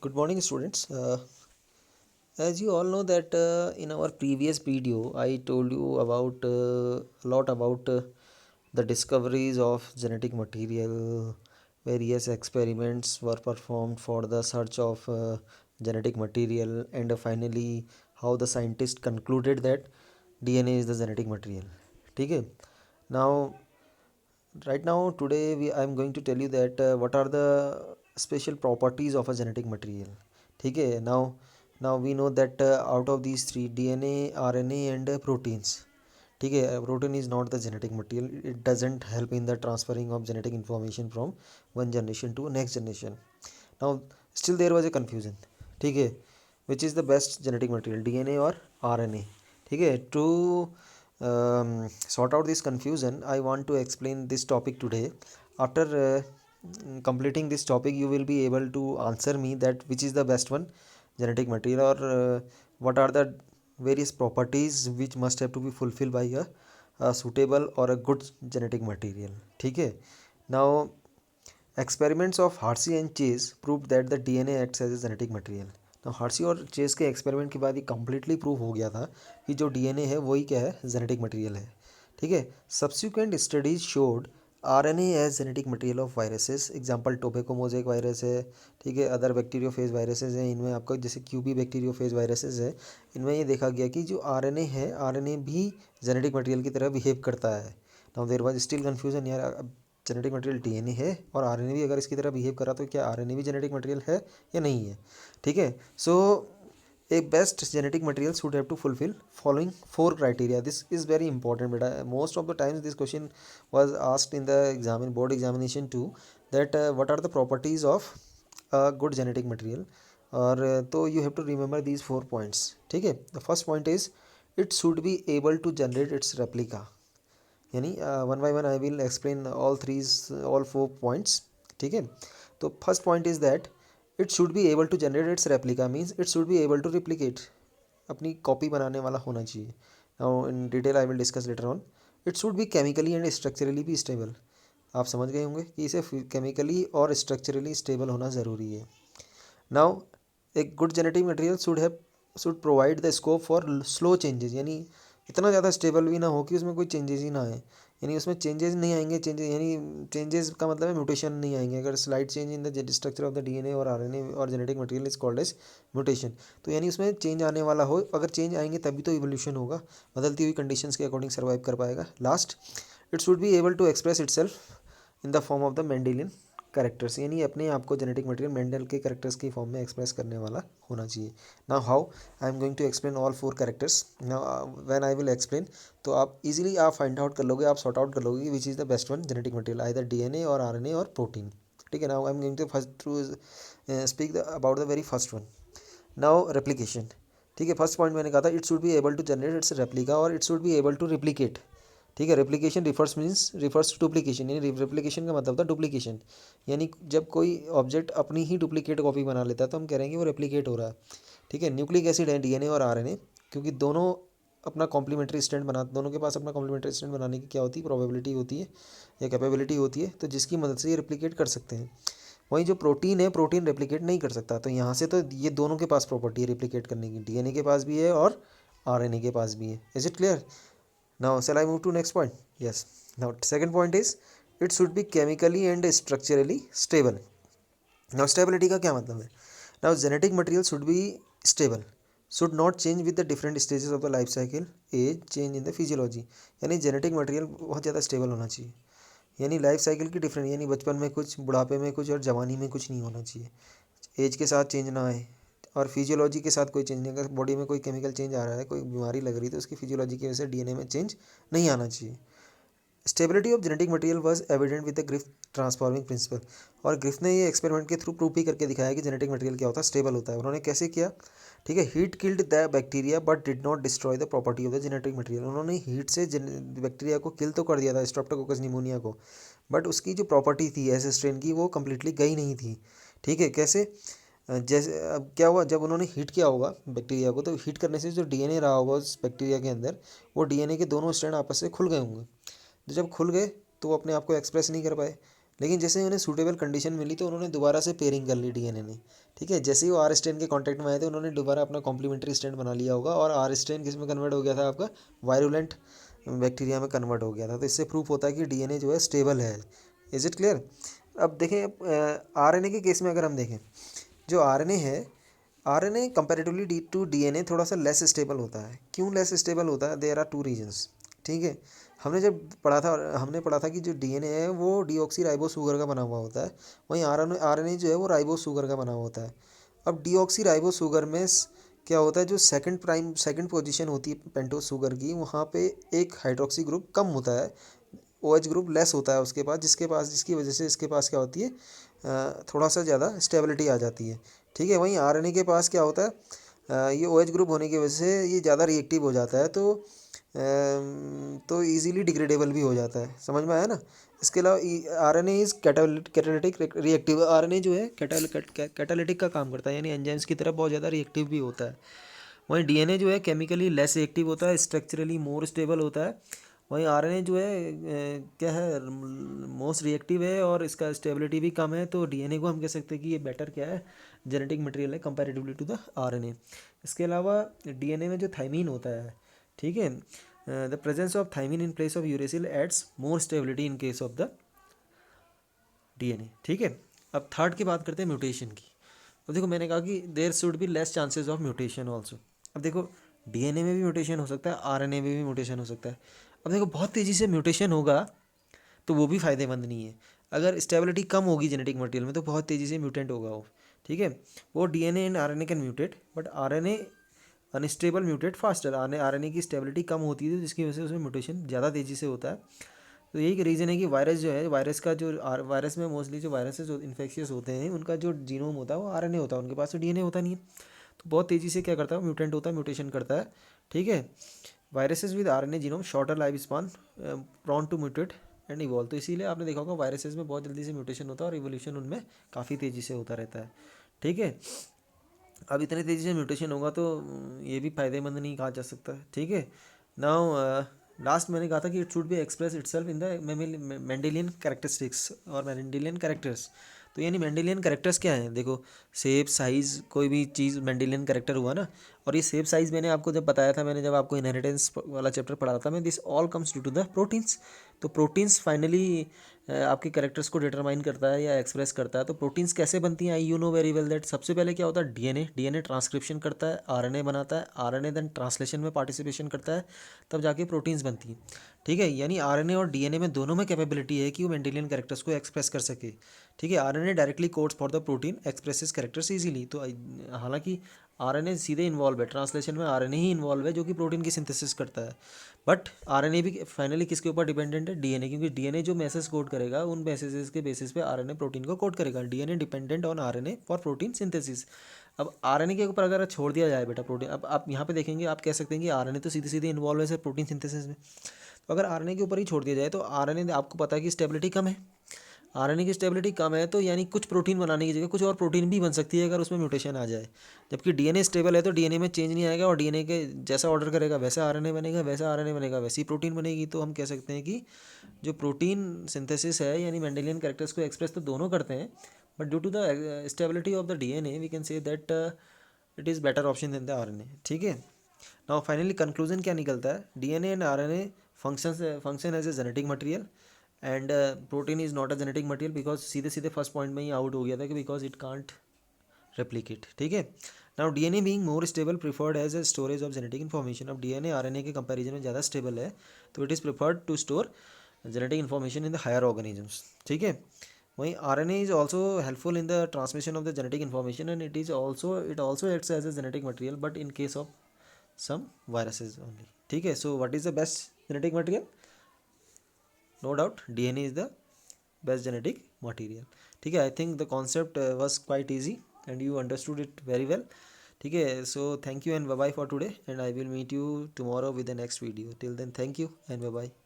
Good morning, students. As you all know that in our previous video, I told you about a lot about the discoveries of genetic material. Various experiments were performed for the search of genetic material, and finally, how the scientists concluded that DNA is the genetic material. Okay. Now, right now, today I'm going to tell you that what are the special properties of a genetic material. Okay. Now we know that out of these three, DNA, RNA, and proteins. Okay, protein is not the genetic material. It doesn't help in the transferring of genetic information from one generation to next generation. Now, still there was a confusion. Okay, which is the best genetic material, DNA or RNA? Okay, to sort out this confusion, I want to explain this topic today. After completing this topic, you will be able to answer me that which is the best one, genetic material, or what are the various properties which must have to be fulfilled by a suitable or a good genetic material. Okay. Now, experiments of Hershey and Chase proved that the DNA acts as a genetic material. तो हार्सी और chess के experiment के बाद ये completely prove हो गया था कि जो डीएनए है वही क्या है, जेनेटिक मटेरियल है. ठीक है. Subsequent studies showed RNA as genetic material of viruses. Example tobacco mosaic virus है. ठीक है. अदर बैक्टीरियोफेज वायरसेस हैं. इनमें आपका जैसे क्यूबी बैक्टीरियोफेज वायरसेस है, इनमें ये देखा गया कि जो आरएनए है, आरएनए भी जेनेटिक मटेरियल की तरह बिहेव करता है. Now there was still confusion यार, जेनेटिक मटेरियल डीएनए है और आरएनए भी अगर इसकी तरह बिहेव करा तो क्या आरएनए भी जेनेटिक मटेरियल है या नहीं है. ठीक है. सो a best genetic material should have to fulfill following four criteria. This is very important beta. Most of the times this question was asked in the board examination too, that what are the properties of a good genetic material, और तो you have to remember these 4 points. ठीक है. The first point is it should be able to generate its replica. यानी one by one I will explain all 4 points. ठीक है. तो first point is that it should be able to generate its replica. Means it should be able to replicate. अपनी copy बनाने वाला होना चाहिए. Now in detail I will discuss later on. It should be chemically and structurally भी stable. आप समझ गए होंगे कि इसे केमिकली और स्ट्रक्चरली स्टेबल होना ज़रूरी है. नाउ एक good genetic material should provide the scope for slow changes. यानी इतना ज़्यादा स्टेबल भी ना हो कि उसमें कोई चेंजेस ही ना आए. यानी उसमें चेंजेस नहीं आएंगे. चेंजेस का मतलब है म्यूटेशन नहीं आएंगे. अगर slight change in the structure of the DNA और आरएनए और genetic material is called as mutation. तो यानी उसमें चेंज आने वाला हो. अगर चेंज आएंगे तभी तो इवोल्यूशन होगा. बदलती हुई कंडीशंस के अकॉर्डिंग सर्वाइव कर पाएगा. Last, it should be able to express itself in the form of the Mendelian characters. यानी अपने आप को जेनेटिक मटेरियल मेंडल के करेक्टर्स की फॉर्म में एक्सप्रेस करने वाला होना चाहिए. Now how I am going to explain all 4 characters. Now when I will explain तो आप इजीली आप फाइंड आउट कर लोगे, आप सॉर्ट आउट कर लोगे which is the best one genetic material, either DNA और आरएनए और प्रोटीन. ठीक है. Now I am going to first to speak about the very first one. Now replication. ठीक है. फर्स्ट पॉइंट मैंने कहा था it should be able to generate its replica और it should be able to replicate. ठीक है. Replication refers to duplication. यानी replication का मतलब था डुप्लीकेशन. यानी जब कोई ऑब्जेक्ट अपनी ही डुप्लीकेट कॉपी बना लेता है तो हम कह रहे हैं कि वो रेप्लिकेट हो रहा है. ठीक है. न्यूक्लिक एसिड है डीएनए और आरएनए, क्योंकि दोनों अपना कॉम्प्लीमेंट्री स्ट्रैंड दोनों के पास अपना कॉम्प्लीमेंट्री स्ट्रैंड बनाने की क्या होती है, प्रोबेबिलिटी होती है या कैपेबिलिटी होती है, तो जिसकी मदद से ये रेप्लिकेट कर सकते हैं. वहीं जो प्रोटीन है, प्रोटीन रेप्लिकेट नहीं कर सकता. तो यहाँ से तो ये दोनों के पास प्रॉपर्टी है रेप्लिकेट करने की. डीएनए के पास भी है और आरएनए के पास भी है. Is it clear? Now, shall I move to next point? Yes. Now, second point is it should be chemically and structurally stable. Now, stability का क्या मतलब है? Now, genetic material should be stable, should not change with the different stages of the life cycle, age, change in the physiology. यानी genetic material बहुत ज़्यादा stable होना चाहिए. यानी लाइफ साइकिल की डिफरेंट, यानी बचपन में कुछ, बुढ़ापे में कुछ और जवानी में कुछ नहीं होना चाहिए. एज के साथ चेंज ना आए और फिजियोलॉजी के साथ कोई चेंज नहीं. अगर बॉडी में कोई केमिकल चेंज आ रहा है, कोई बीमारी लग रही है, तो उसकी फिजियोलॉजी की वजह से डीएनए में चेंज नहीं आना चाहिए. Stability of genetic material was evident with the Griffith transforming principle. और ग्रिफ्थ ने ये एक्सपेरिमेंट के थ्रू प्रूव भी करके दिखाया कि जेनेटिक मटेरियल क्या होता है, स्टेबल होता है. उन्होंने कैसे किया? ठीक है. Heat killed the bacteria but did not destroy the property of the genetic material. उन्होंने हीट से बैक्टीरिया को किल तो कर दिया था, स्ट्रेप्टोकोकस निमोनिया को, बट उसकी जो प्रॉपर्टी थी एस स्ट्रेन की, वो कम्प्लीटली गई नहीं थी. ठीक है. कैसे? जैसे अब क्या हुआ, जब उन्होंने हीट किया होगा बैक्टीरिया को, तो हीट करने से जो डीएनए रहा होगा उस बैक्टीरिया के अंदर, वो डीएनए के दोनों स्ट्रैंड आपस से खुल गए होंगे. तो जब खुल गए तो वो अपने आप को एक्सप्रेस नहीं कर पाए. लेकिन जैसे उन्हें सूटेबल कंडीशन मिली तो उन्होंने दोबारा से पेयरिंग कर ली डीएनए ने, ठीक है। जैसे ही वो आर स्ट्रेन के कांटेक्ट में आए थे उन्होंने दोबारा अपना कॉम्प्लीमेंट्री स्ट्रेन बना लिया होगा और आर स्ट्रेन किस में कन्वर्ट हो गया था, आपका वायरुलेंट बैक्टीरिया में कन्वर्ट हो गया था। तो इससे प्रूफ होता है कि डीएनए जो है स्टेबल है। Is it clear? अब देखें आरएनए के केस में अगर हम देखें, जो आरएनए है, आरएनए कंपैरेटिवली डी टू डीएनए थोड़ा सा लेस स्टेबल होता है। क्यों लेस स्टेबल होता है? देयर आर टू रीजंस, ठीक है। हमने पढ़ा था कि जो डीएनए है वो डीऑक्सी राइबो शुगर का बना हुआ होता है, वहीं आरएनए जो है वो राइबो शुगर का बना हुआ होता है। अब डीऑक्सी राइबो शुगर में क्या होता है, जो सेकंड पोजीशन होती है पेंटोस शुगर की, वहाँ पे एक हाइड्रोक्सी ग्रुप कम होता है, OH ग्रुप लेस होता है उसके पास, जिसकी वजह से इसके पास क्या होती है, थोड़ा सा ज़्यादा स्टेबिलिटी आ जाती है, ठीक है। वहीं आरएनए के पास क्या होता है, ये OH ग्रुप होने की वजह से ये ज़्यादा रिएक्टिव हो जाता है, तो इजीली डिग्रेडेबल भी हो जाता है। समझ में आया ना? इसके अलावा RNA is catalytic reactive. RNA जो है कैटालिटिक का काम करता है, यानी एंजाइम्स की तरह बहुत ज़्यादा रिएक्टिव भी होता है। वहीं डीएनए जो है केमिकली लेस रिएक्टिव होता है, स्ट्रक्चरली मोर स्टेबल होता है। वहीं आरएनए जो है क्या है, मोस्ट रिएक्टिव है और इसका स्टेबिलिटी भी कम है। तो डीएनए को हम कह सकते हैं कि ये बेटर क्या है, जेनेटिक मटेरियल है कंपैरेटिवली टू द आरएनए। इसके अलावा डीएनए में जो थाइमीन होता है, ठीक है, the presence of thymine in place of uracil adds more stability in case of the DNA, ठीक है। अब थर्ड की बात करते हैं म्यूटेशन की। तो देखो मैंने कहा कि there should be less chances of mutation also. अब देखो डीएनए में भी म्यूटेशन हो सकता है, आरएनए में भी म्यूटेशन हो सकता है। अब देखो बहुत तेज़ी से म्यूटेशन होगा तो वो भी फ़ायदेमंद नहीं है। अगर स्टेबिलिटी कम होगी जेनेटिक मटेरियल में तो बहुत तेज़ी से म्यूटेंट होगा वो, ठीक है। वो DNA and RNA can mutate but RNA unstable mutate faster. RNA की स्टेबिलिटी कम होती है जिसकी वजह से उसमें म्यूटेशन ज़्यादा तेज़ी से होता है। तो यही रीज़न है कि वायरस जो है, वायरस में मोस्टली जो वायरसेस जो इन्फेक्शियस होते हैं उनका जो जीनोम होता है वो आरएनए होता है, उनके पास तो डीएनए होता नहीं है। तो बहुत तेज़ी से क्या करता है, म्यूटेंट होता है, म्यूटेशन करता है, ठीक है। Viruses with RNA genome shorter life span, prone to mutate and evolve. तो इसीलिए आपने देखा होगा वायरसेस में बहुत जल्दी से म्यूटेशन होता है और इवोल्यूशन उनमें काफ़ी तेज़ी से होता रहता है, ठीक है। अब इतने तेज़ी से म्यूटेशन होगा तो ये भी फ़ायदेमंद नहीं कहा जा सकता, ठीक है। नाउ लास्ट मैंने कहा था कि it should be express itself in the Mendelian characteristics और मेंडेलियन कैरेक्टर्स। तो यानी मेंडेलियन कैरेक्टर्स क्या हैं? देखो शेप साइज़, कोई भी चीज़ मेंडेलियन कैरेक्टर हुआ ना। और ये शेप साइज़ मैंने आपको जब बताया था, मैंने जब आपको इनहेरिटेंस वाला चैप्टर पढ़ा था मैं, this all comes due to the proteins. तो प्रोटीन्स फाइनली आपके कैरेक्टर्स को डिटरमाइन करता है या एक्सप्रेस करता है। तो प्रोटीन्स कैसे बनती हैं? You know very well that सबसे पहले क्या होता है, डीएनए ट्रांसक्रिप्शन करता है, आरएनए बनाता है, आरएनए देन ट्रांसलेशन में पार्टिसिपेशन करता है, तब जाके प्रोटीन्स बनती हैं, ठीक है। यानी आरएनए और डीएनए में दोनों में कैपेबिलिटी है कि वो मेंडेलियन कैरेक्टर्स को एक्सप्रेस कर सके, ठीक है। RNA directly codes for the protein expresses characters easily. तो हालांकि आरएनए सीधे इन्वॉल्व है, ट्रांसलेशन में आरएनए ही इन्वॉल्व है जो कि प्रोटीन की सिंथेसिस करता है। बट आरएनए भी फाइनली किसके ऊपर डिपेंडेंट है? डीएनए, क्योंकि डीएनए जो मैसेज कोड करेगा उन मैसेजेस के बेसिस पे आरएनए प्रोटीन को कोड करेगा। DNA dependent on RNA for protein synthesis. अब आरएनए के ऊपर अगर छोड़ दिया जाए बेटा प्रोटीन, अब आप यहाँ पे देखेंगे, आप कह सकते हैं कि आरएनए तो सीधे सीधे इन्वॉल्व है सर प्रोटीन सिंथेसिस में। तो अगर आरएनए के ऊपर ही छोड़ दिया जाए तो आरएनए आपको पता है कि स्टेबिलिटी कम है। आरएनए की स्टेबिलिटी कम है तो यानी कुछ प्रोटीन बनाने की जगह कुछ और प्रोटीन भी बन सकती है अगर उसमें म्यूटेशन आ जाए। जबकि डीएनए स्टेबल है तो डीएनए में चेंज नहीं आएगा और डीएनए के जैसा ऑर्डर करेगा वैसा आरएनए बनेगा, वैसा आरएनए बनेगा वैसी प्रोटीन बनेगी। तो हम कह सकते हैं कि जो प्रोटीन सिंथेसिस है यानी मेंडेलियन कैरेक्टर्स को एक्सप्रेस तो दोनों करते हैं, but due to the stability of the DNA we can say that it is better option than the RNA, ठीक है। नाउ फाइनली कंक्लूजन क्या निकलता है? DNA and RNA function as a genetic material and protein is not a genetic material, because सीधे सीधे first point में ही out हो गया था कि बिकॉज इट कांट रेप्लिकेट, ठीक है। Now DNA being more stable preferred as a storage of genetic information. अब डीएनए आरएनए के कंपैरिजन में ज़्यादा स्टेबल है तो it is preferred to store genetic information in the higher organisms, ठीक है। वहीं RNA is also helpful in the transmission of the genetic information and it also acts as a genetic material but in case of some viruses only, ठीक है। So what is the best genetic material? No doubt DNA is the best genetic material, ठीक है। I think the concept was quite easy and you understood it very well, ठीक है। So thank you and bye bye for today and I will meet you tomorrow with the next video. Till then thank you and bye bye.